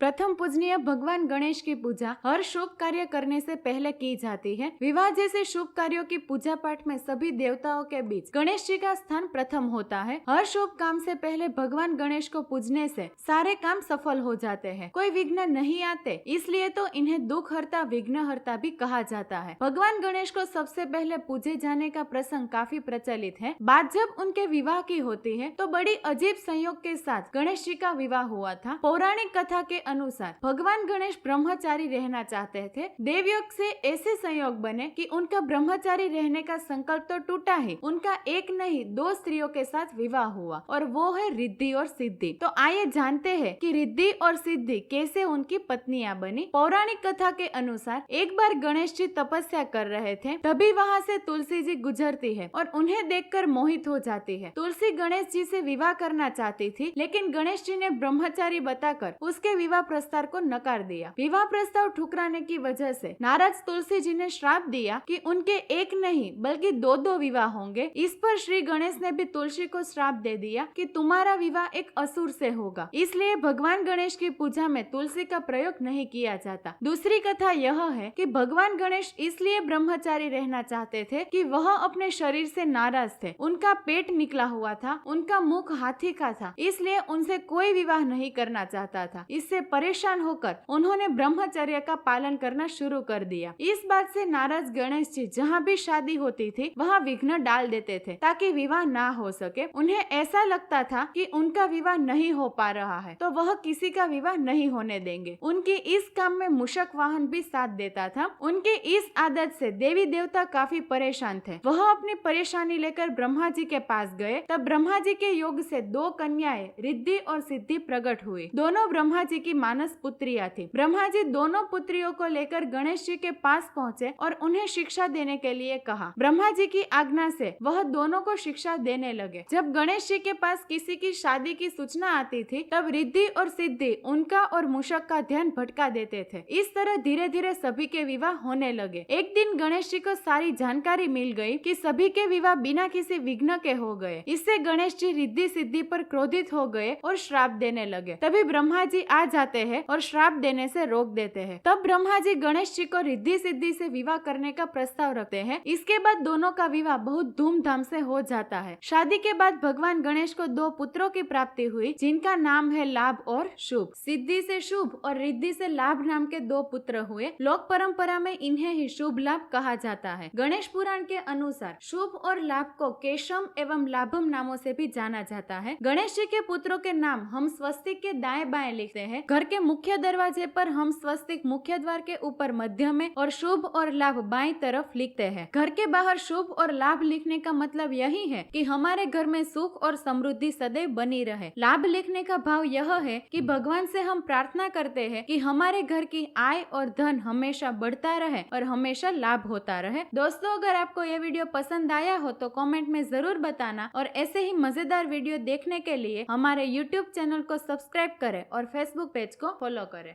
प्रथम पूजनीय भगवान गणेश की पूजा हर शुभ कार्य करने से पहले की जाती है। विवाह जैसे शुभ कार्यों की पूजा पाठ में सभी देवताओं के बीच गणेश जी का स्थान प्रथम होता है। हर शुभ काम से पहले भगवान गणेश को पूजने से सारे काम सफल हो जाते हैं, कोई विघ्न नहीं आते, इसलिए तो इन्हें दुख हरता विघ्न हरता भी कहा जाता है। भगवान गणेश को सबसे पहले पूजे जाने का प्रसंग काफी प्रचलित है। बात जब उनके विवाह की होती है तो बड़ी अजीब संयोग के साथ गणेश जी का विवाह हुआ था। पौराणिक कथा के अनुसार भगवान गणेश ब्रह्मचारी रहना चाहते थे। देवयोग से ऐसे संयोग बने कि उनका ब्रह्मचारी रहने का संकल्प तो टूटा ही, उनका एक नहीं दो स्त्रियों के साथ विवाह हुआ और वो है रिद्धि और सिद्धि। तो आइए जानते हैं कि रिद्धि और सिद्धि कैसे उनकी पत्नियां बनी। पौराणिक कथा के अनुसार एक बार गणेश जी तपस्या कर रहे थे, तभी वहाँ से तुलसी जी गुजरती है और उन्हें देखकर मोहित हो जाती है। तुलसी गणेश जी से विवाह करना चाहती थी, लेकिन गणेश जी ने ब्रह्मचारी बताकर उसके विवाह प्रस्ताव को नकार दिया। विवाह प्रस्ताव ठुकराने की वजह से नाराज तुलसी जी ने श्राप दिया कि उनके एक नहीं बल्कि दो दो विवाह होंगे। इस पर श्री गणेश ने भी तुलसी को श्राप दे दिया कि तुम्हारा विवाह एक असुर से होगा, इसलिए भगवान गणेश की पूजा में तुलसी का प्रयोग नहीं किया जाता। दूसरी कथा यह है कि भगवान गणेश इसलिए ब्रह्मचारी रहना चाहते थे कि वह अपने शरीर से नाराज थे। उनका पेट निकला हुआ था, उनका मुख हाथी का था, इसलिए उनसे कोई विवाह नहीं करना चाहता था। इससे परेशान होकर उन्होंने ब्रह्मचर्य का पालन करना शुरू कर दिया। इस बात से नाराज गणेश जी जहाँ भी शादी होती थी वहाँ विघ्न डाल देते थे ताकि विवाह ना हो सके। उन्हें ऐसा लगता था कि उनका विवाह नहीं हो पा रहा है तो वह किसी का विवाह नहीं होने देंगे। उनकी इस काम में मूषक वाहन भी साथ देता था। उनकी इस आदत से देवी देवता काफी परेशान थे। वह अपनी परेशानी लेकर ब्रह्मा जी के पास गए। तब ब्रह्मा जी के योग से दो कन्याएं रिद्धि और सिद्धि प्रकट हुई। दोनों ब्रह्मा जी की मानस पुत्रियां थी। ब्रह्मा जी दोनों पुत्रियों को लेकर गणेश जी के पास पहुँचे और उन्हें शिक्षा देने के लिए कहा। ब्रह्मा जी की आज्ञा से वह दोनों को शिक्षा देने लगे। जब गणेश जी के पास किसी की शादी की सूचना आती थी तब रिद्धि और सिद्धि उनका और मूषक का ध्यान भटका देते थे। इस तरह धीरे धीरे सभी के विवाह होने लगे। एक दिन गणेश जी को सारी जानकारी मिल गई कि सभी के विवाह बिना किसी विघ्न के हो गए। इससे गणेश जी रिद्धि सिद्धि पर क्रोधित हो गए और श्राप देने लगे। तभी ब्रह्मा जी आ जाते हैं और श्राप देने से रोक देते हैं। तब ब्रह्मा जी गणेश जी को रिद्धि सिद्धि से विवाह करने का प्रस्ताव रखते हैं। इसके बाद दोनों का विवाह बहुत धूमधाम से हो जाता है। शादी के बाद भगवान गणेश को दो पुत्रों की प्राप्ति हुई, जिनका नाम है लाभ और शुभ। सिद्धि से शुभ और रिद्धि से लाभ नाम के दो पुत्र हुए। लोक परंपरा में इन्हें ही शुभ लाभ कहा जाता है। गणेश पुराण के अनुसार शुभ और लाभ को केशम एवं लाभम नामों से भी जाना जाता है। गणेश जी के पुत्रों के नाम हम स्वस्तिक के दाएं बाएं लिखते हैं। घर के मुख्य दरवाजे पर हम स्वस्तिक मुख्य द्वार के ऊपर मध्य में और शुभ और लाभ बाईं तरफ लिखते हैं। घर के बाहर शुभ और लाभ लिखने का मतलब यही है कि हमारे घर में सुख और समृद्धि सदैव बनी रहे। लाभ लिखने का भाव यह है कि भगवान से हम प्रार्थना करते हैं कि हमारे घर की आय और धन हमेशा बढ़ता रहे और हमेशा लाभ होता रहे। दोस्तों, अगर आपको यह वीडियो पसंद आया हो तो कमेंट में जरूर बताना और ऐसे ही मजेदार वीडियो देखने के लिए हमारे YouTube चैनल को सब्सक्राइब करें और Facebook पेज को फॉलो करें।